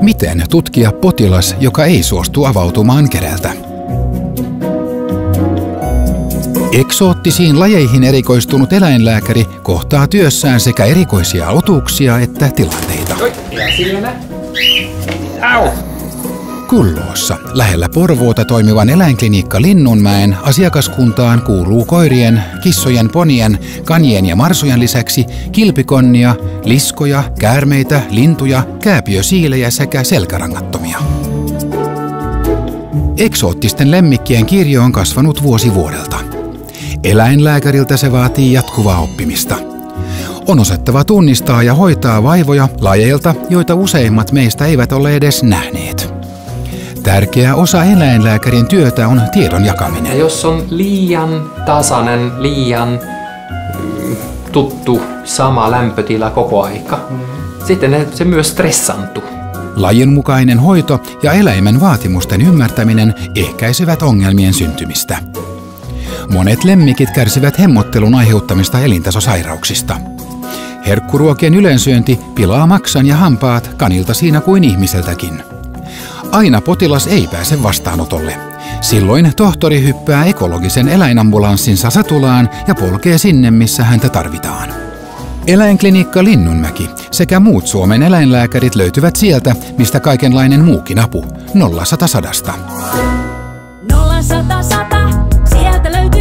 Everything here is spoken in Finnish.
Miten tutkia potilas, joka ei suostu avautumaan kerältä? Eksoottisiin lajeihin erikoistunut eläinlääkäri kohtaa työssään sekä erikoisia otuksia että tilanteita. Kulloossa, lähellä Porvoota toimivan eläinklinikka Linnunmäen asiakaskuntaan kuuluu koirien, kissojen, ponien, kanjien ja marsujen lisäksi kilpikonnia, liskoja, käärmeitä, lintuja, kääpiösiilejä sekä selkärangattomia. Eksoottisten lemmikkien kirjo on kasvanut vuosi vuodelta. Eläinlääkäriltä se vaatii jatkuvaa oppimista. On osattava tunnistaa ja hoitaa vaivoja lajeilta, joita useimmat meistä eivät ole edes nähneet. Tärkeä osa eläinlääkärin työtä on tiedon jakaminen. Ja jos on liian tasainen, liian tuttu sama lämpötila koko aika, sitten se myös stressantuu. Lajinmukainen hoito ja eläimen vaatimusten ymmärtäminen ehkäisevät ongelmien syntymistä. Monet lemmikit kärsivät hemmottelun aiheuttamista elintasosairauksista. Herkkuruokien ylensyönti pilaa maksan ja hampaat kanilta siinä kuin ihmiseltäkin. Aina potilas ei pääse vastaanotolle. Silloin tohtori hyppää ekologisen eläinambulanssinsa satulaan ja polkee sinne, missä häntä tarvitaan. Eläinklinikka Linnunmäki sekä muut Suomen eläinlääkärit löytyvät sieltä, mistä kaikenlainen muukin apu. 0 100 100. 0 100 100, sieltä löytyy